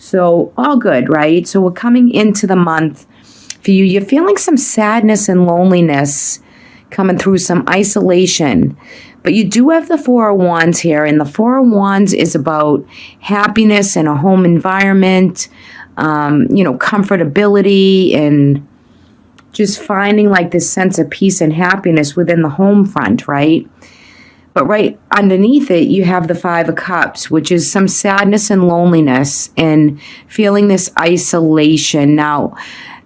So all good, right? So we're coming into the month for you. You're feeling some sadness and loneliness coming through, some isolation. But you do have the Four of Wands here, and the Four of Wands is about happiness in a home environment, comfortability, and just finding like this sense of peace and happiness within the home front, right? But right underneath it, you have the Five of Cups, which is some sadness and loneliness and feeling this isolation. Now,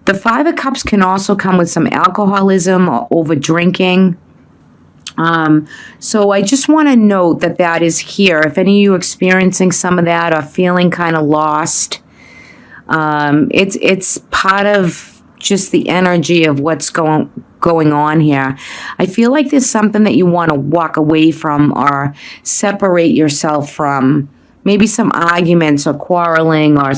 the Five of Cups can also come with some alcoholism or over drinking. So I just want to note that that is here. If any of you are experiencing some of that or feeling kind of lost, it's part of just the energy of what's going on here. I feel like there's something that you want to walk away from or separate yourself from. Maybe some arguments or quarreling or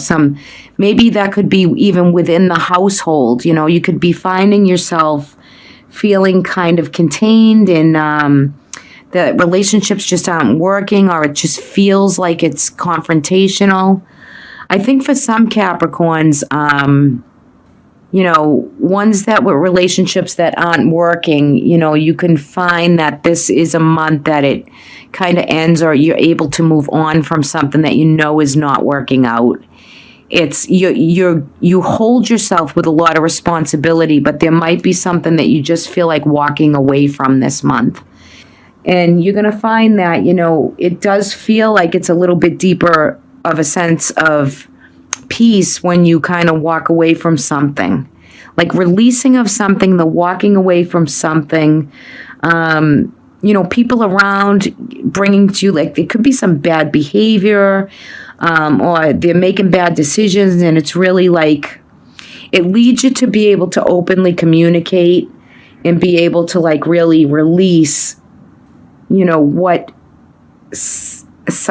maybe that could be even within the household. You could be finding yourself feeling kind of contained and the relationships just aren't working, or it just feels like it's confrontational. I think for some Capricorns, ones that were relationships that aren't working, you can find that this is a month that it kind of ends, or you're able to move on from something that is not working out. It's you hold yourself with a lot of responsibility, but there might be something that you just feel like walking away from this month. And you're going to find that, it does feel like it's a little bit deeper of a sense of peace when you kind of walk away from something, like releasing of something, the walking away from something. People around bringing to you, like, it could be some bad behavior, or they're making bad decisions, and it's really like it leads you to be able to openly communicate and be able to like really release what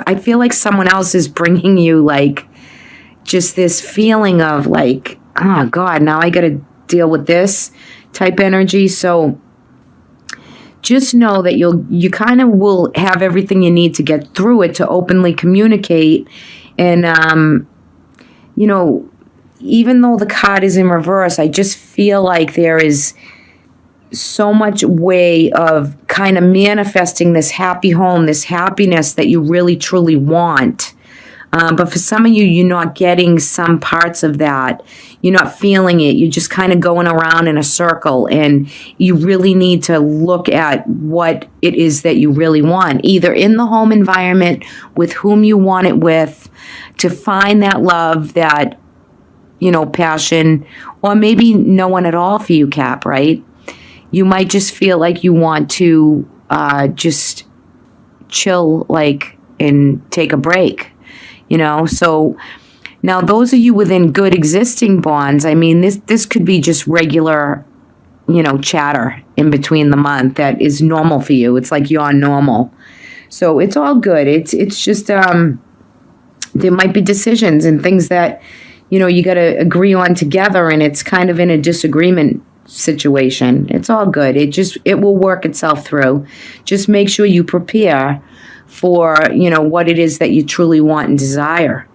I feel like someone else is bringing you, like just this feeling of like, oh God, now I got to deal with this type energy. So just know that you kind of will have everything you need to get through it, to openly communicate. And, even though the card is in reverse, I just feel like there is so much way of kind of manifesting this happy home, this happiness that you really truly want. But for some of you, you're not getting some parts of that. You're not feeling it. You're just kind of going around in a circle, and you really need to look at what it is that you really want, either in the home environment, with whom you want it with, to find that love, that, passion, or maybe no one at all for you, Cap, right? You might just feel like you want to just chill, like, and take a break. So now those of you within good existing bonds, I mean, this could be just regular, chatter in between the month that is normal for you. It's like you're normal. So it's all good. It's just, there might be decisions and things that, you got to agree on together, and it's kind of in a disagreement situation. It's all good. It will work itself through. Just make sure you prepare for, what it is that you truly want and desire.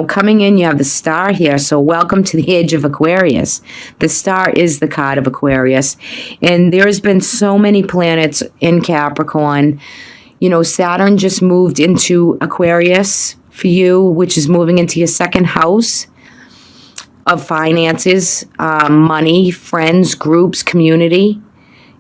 Coming in, you have the Star here. So welcome to the age of Aquarius. The Star is the card of Aquarius. And there's been so many planets in Capricorn. Saturn just moved into Aquarius for you, which is moving into your second house of finances, money, friends, groups, community.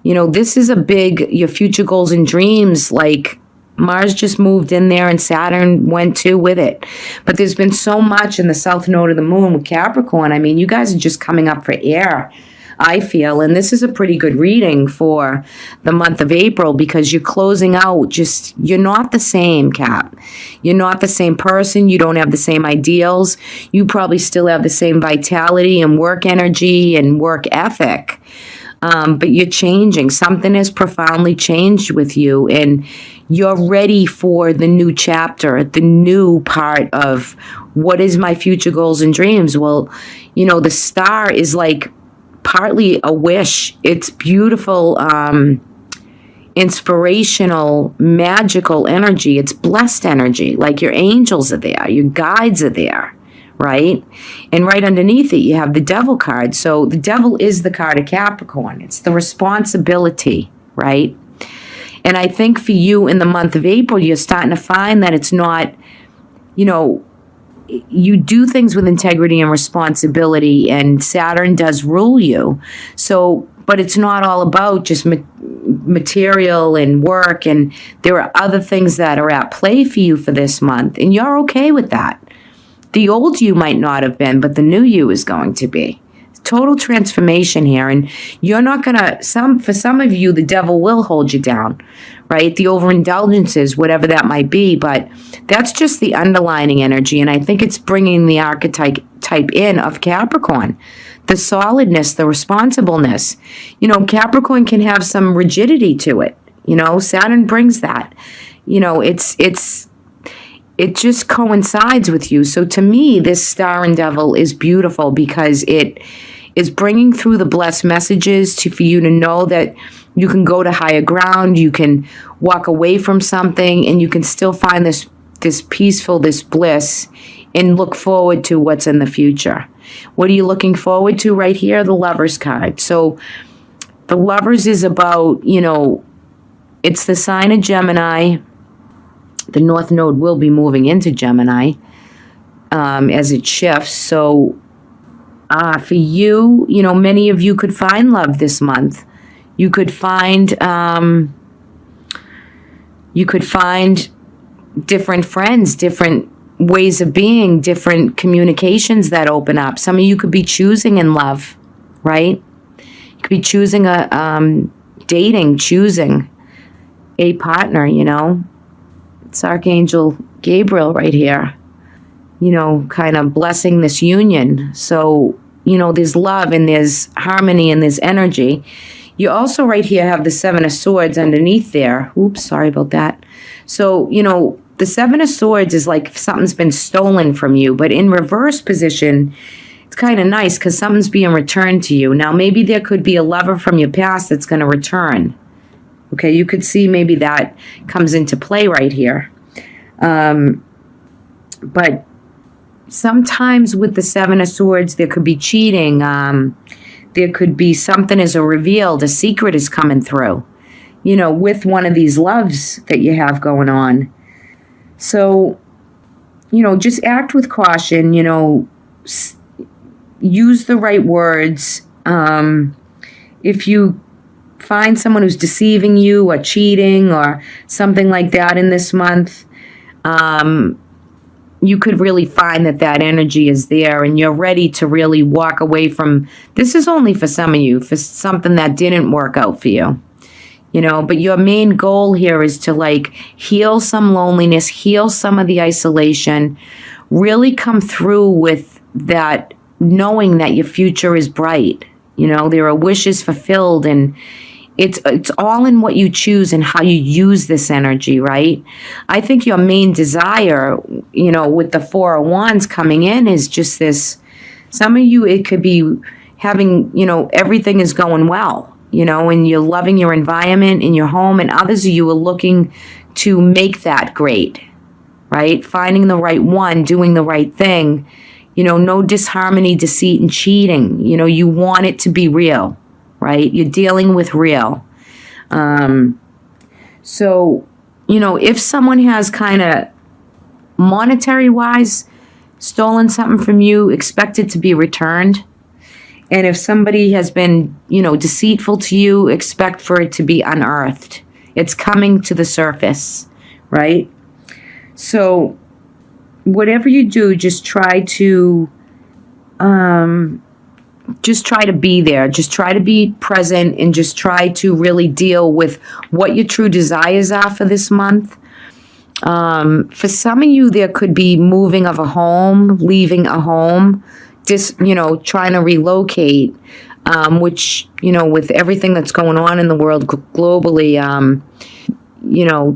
This is a big, your future goals and dreams, like Mars just moved in there and Saturn went too with it. But there's been so much in the south node of the moon with Capricorn. I mean, you guys are just coming up for air, I feel. And this is a pretty good reading for the month of April, because you're closing out you're not the same, Cap. You're not the same person. You don't have the same ideals. You probably still have the same vitality and work energy and work ethic. But you're changing. Something has profoundly changed with you, and you're ready for the new chapter, the new part of what is my future goals and dreams. Well, the Star is like partly a wish. It's beautiful, inspirational, magical energy. It's blessed energy. Like your angels are there, your guides are there, right? And right underneath it, you have the Devil card. So the Devil is the card of Capricorn. It's the responsibility, right? And I think for you in the month of April, you're starting to find that it's not, you do things with integrity and responsibility, and Saturn does rule you. So, but it's not all about just material and work, and there are other things that are at play for you for this month, and you're okay with that. The old you might not have been, but the new you is going to be. Total transformation here, and you're not gonna, for some of you, the devil will hold you down, right? The overindulgences, whatever that might be, but that's just the underlining energy, and I think it's bringing the archetype in of Capricorn. The solidness, the responsibleness. Capricorn can have some rigidity to it. Saturn brings that. It just coincides with you. So to me, this Star and Devil is beautiful because it is bringing through the blessed messages for you to know that you can go to higher ground, you can walk away from something, and you can still find this peaceful, this bliss, and look forward to what's in the future. What are you looking forward to right here? The Lovers card. So the Lovers is about, it's the sign of Gemini. The North Node will be moving into Gemini as it shifts. So for you, many of you could find love this month. You could find different friends, different ways of being, different communications that open up. Some of you could be choosing in love, right? You could be choosing choosing a partner, It's Archangel Gabriel right here, kind of blessing this union. So, there's love and there's harmony and there's energy. You also right here have the Seven of Swords underneath there. Oops, sorry about that. So, the Seven of Swords is like something's been stolen from you, but in reverse position, it's kind of nice because something's being returned to you. Now, maybe there could be a lover from your past that's going to return. Okay, you could see maybe that comes into play right here. But sometimes with the Seven of Swords, there could be cheating. There could be something as a revealed, a secret is coming through, with one of these loves that you have going on. So, just act with caution, use the right words. If you find someone who's deceiving you or cheating or something like that in this month, you could really find that energy is there and you're ready to really walk away from, this is only for some of you, for something that didn't work out for you. But your main goal here is to heal some loneliness, heal some of the isolation, really come through with that knowing that your future is bright. There are wishes fulfilled, and it's all in what you choose and how you use this energy, right? I think your main desire, with the Four of Wands coming in is just this. Some of you, it could be having, everything is going well. And you're loving your environment in your home, and others of you are looking to make that great, right? Finding the right one, doing the right thing, no disharmony, deceit, and cheating. You want it to be real, right? You're dealing with real. So, if someone has kind of monetary-wise stolen something from you, expect it to be returned. And if somebody has been, deceitful to you, expect for it to be unearthed. It's coming to the surface, right? So whatever you do, just try to be there. Just try to be present and just try to really deal with what your true desires are for this month. For some of you, there could be moving of a home, leaving a home, trying to relocate, which, with everything that's going on in the world globally,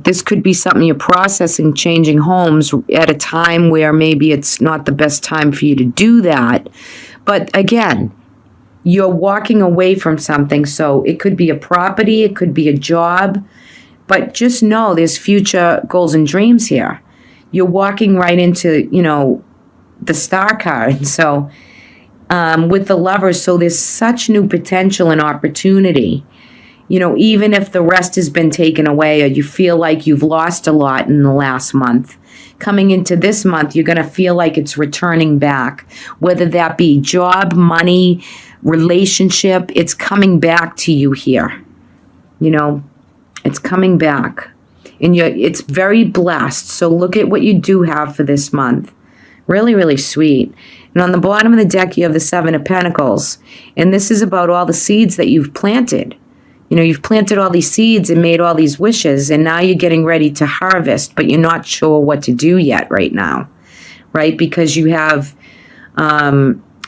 this could be something you're processing, changing homes at a time where maybe it's not the best time for you to do that. But again, you're walking away from something. So it could be a property, it could be a job, but just know there's future goals and dreams here. You're walking right into, the Star card. So with the Lovers, so there's such new potential and opportunity. You know, even if the rest has been taken away or you feel like you've lost a lot in the last month, coming into this month, you're going to feel like it's returning back, whether that be job, money, relationship, it's coming back to you here. You know, it's coming back. And it's very blessed. So look at what you do have for this month. Really, really sweet. And on the bottom of the deck, you have the Seven of Pentacles. And this is about all the seeds that you've planted. You know, you've planted all these seeds and made all these wishes, and now you're getting ready to harvest, but you're not sure what to do yet right now, right? Because you have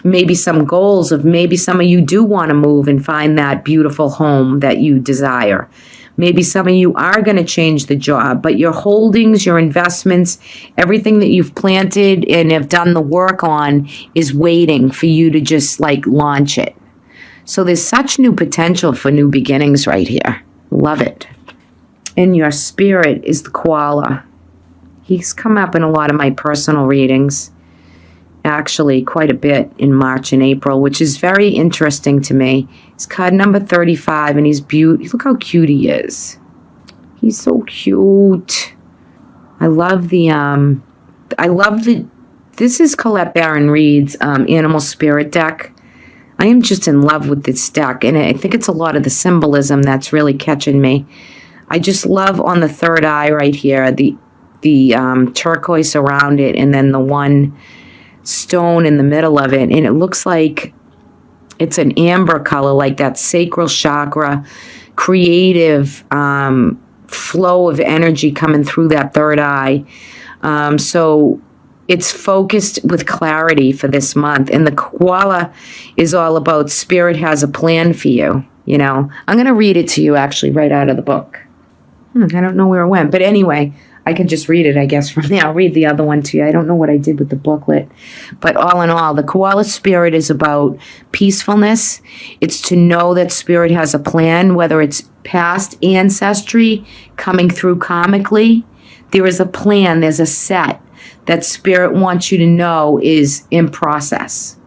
maybe some goals of maybe some of you do want to move and find that beautiful home that you desire. Maybe some of you are going to change the job, but your holdings, your investments, everything that you've planted and have done the work on is waiting for you to just like launch it. So there's such new potential for new beginnings right here. Love it. And your spirit is the koala. He's come up in a lot of my personal readings, actually quite a bit in March and April, which is very interesting to me. He's card number 35, and he's beautiful. Look how cute he is. He's so cute. This is Colette Baron Reed's Animal Spirit deck. I am just in love with this deck, and I think it's a lot of the symbolism that's really catching me. I just love on the third eye right here, the turquoise around it, and then the one stone in the middle of it, and it looks like it's an amber color, like that sacral chakra, creative flow of energy coming through that third eye. So it's focused with clarity for this month. And the koala is all about spirit has a plan for you. You know, I'm going to read it to you actually right out of the book. I don't know where it went. But anyway, I can just read it, I guess, from there. I'll read the other one to you. I don't know what I did with the booklet. But all in all, the koala spirit is about peacefulness. It's to know that spirit has a plan, whether it's past ancestry coming through karmically. There is a plan. There's a set that spirit wants you to know is in process.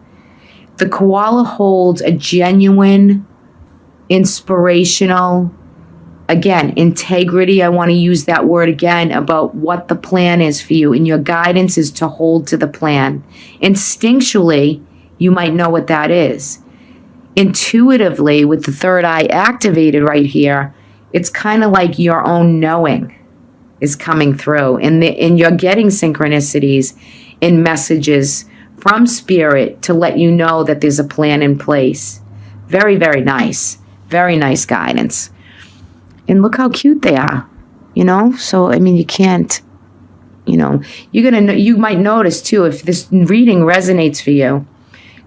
The koala holds a genuine, inspirational, again, integrity. I want to use that word again about what the plan is for you. And your guidance is to hold to the plan. Instinctually, you might know what that is. Intuitively, with the third eye activated right here, it's kind of like your own knowing is coming through, and you're getting synchronicities and messages from spirit to let you know that there's a plan in place. Very, very nice. Very nice guidance. And look how cute they are, you know? So, I mean, you can't, you know, you might notice too, if this reading resonates for you,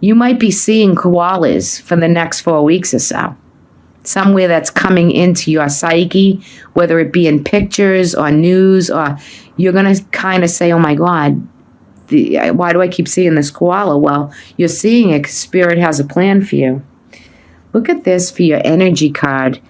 you might be seeing koalas for the next 4 weeks or so. Somewhere that's coming into your psyche, whether it be in pictures or news, or you're going to kind of say, oh my God, why do I keep seeing this koala? Well, you're seeing it because spirit has a plan for you. Look at this for your energy card.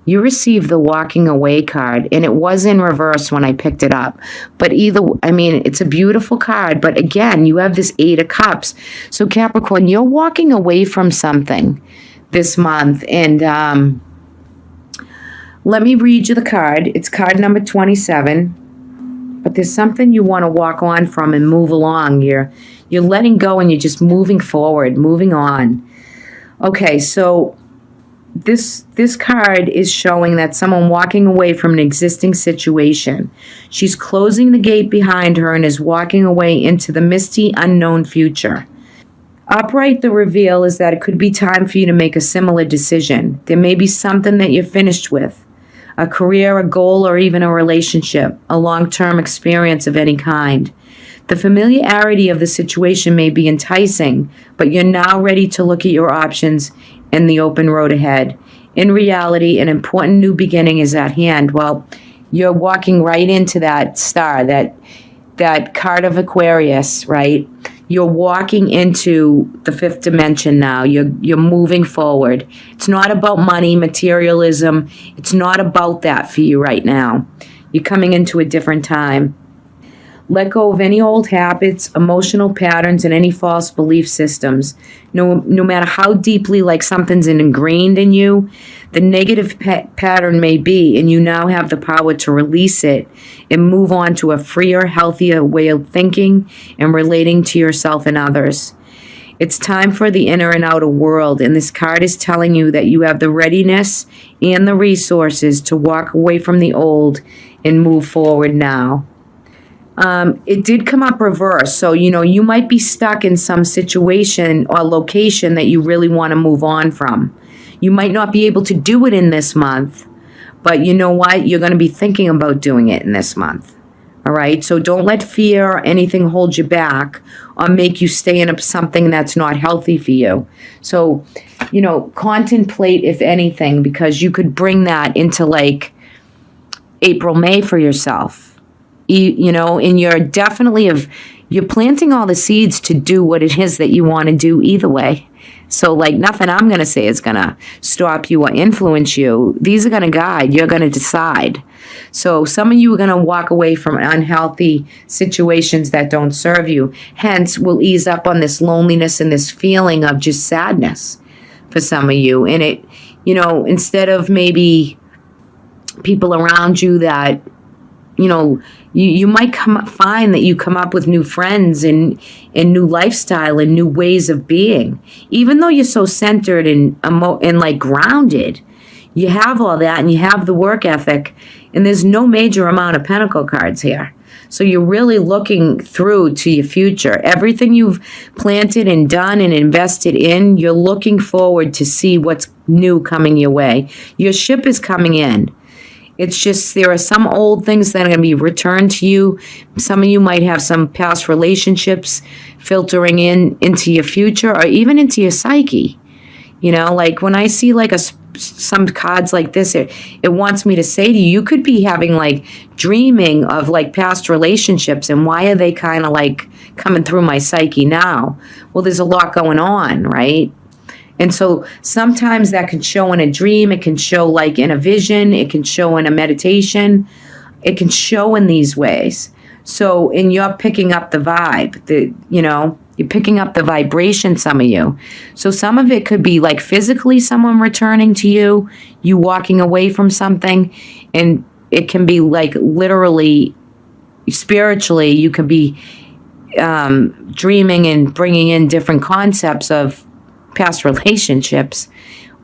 You received the walking away card, and it was in reverse when I picked it up. But it's a beautiful card, but again, you have this 8 of Cups. So Capricorn, you're walking away from something this month, and let me read you the card. It's card number 27, but there's something you want to walk on from and move along. You're letting go, and you're just moving forward, moving on. Okay, so this card is showing that someone walking away from an existing situation. She's closing the gate behind her and is walking away into the misty, unknown future. Upright, the reveal is that it could be time for you to make a similar decision. There may be something that you're finished with, a career, a goal, or even a relationship, a long-term experience of any kind. The familiarity of the situation may be enticing, but you're now ready to look at your options and the open road ahead. In reality, an important new beginning is at hand. Well, you're walking right into that star, that card of Aquarius, right? You're walking into the 5th dimension now. You're moving forward. It's not about money, materialism. It's not about that for you right now. You're coming into a different time. let go of any old habits, emotional patterns, and any false belief systems. No matter how deeply like something's ingrained in you, the negative pattern may be, and you now have the power to release it and move on to a freer, healthier way of thinking and relating to yourself and others. It's time for the inner and outer world, and this card is telling you that you have the readiness and the resources to walk away from the old and move forward now. It did come up reverse, so you might be stuck in some situation or location that you really want to move on from. You might not be able to do it in this month, but you know what? You're going to be thinking about doing it in this month. All right, so don't let fear or anything hold you back or make you stay in something that's not healthy for you. So, contemplate, if anything, because you could bring that into like April, May for yourself. And you're planting all the seeds to do what it is that you want to do either way. So like nothing I'm going to say is going to stop you or influence you. These are going to guide. You're going to decide. So some of you are going to walk away from unhealthy situations that don't serve you. Hence, will ease up on this loneliness and this feeling of just sadness for some of you. And it, instead of maybe people around you that, you might find that you come up with new friends and new lifestyle and new ways of being. Even though you're so centered and like grounded, you have all that and you have the work ethic, and there's no major amount of pentacle cards here. So you're really looking through to your future. Everything you've planted and done and invested in, you're looking forward to see what's new coming your way. Your ship is coming in. It's just there are some old things that are going to be returned to you. Some of you might have some past relationships filtering into your future or even into your psyche. Like when I see like some cards like this, it wants me to say to you, you could be having like dreaming of like past relationships, and why are they kind of like coming through my psyche now? Well, there's a lot going on, right? And so sometimes that can show in a dream, it can show like in a vision, it can show in a meditation, it can show in these ways. So, and you're picking up the vibe, you're picking up the vibration, some of you. So some of it could be like physically someone returning to you, you walking away from something, and it can be like literally, spiritually, you could be dreaming and bringing in different concepts of past relationships,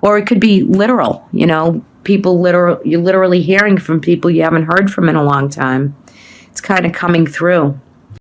or it could be literal, you're literally hearing from people you haven't heard from in a long time. It's kind of coming through.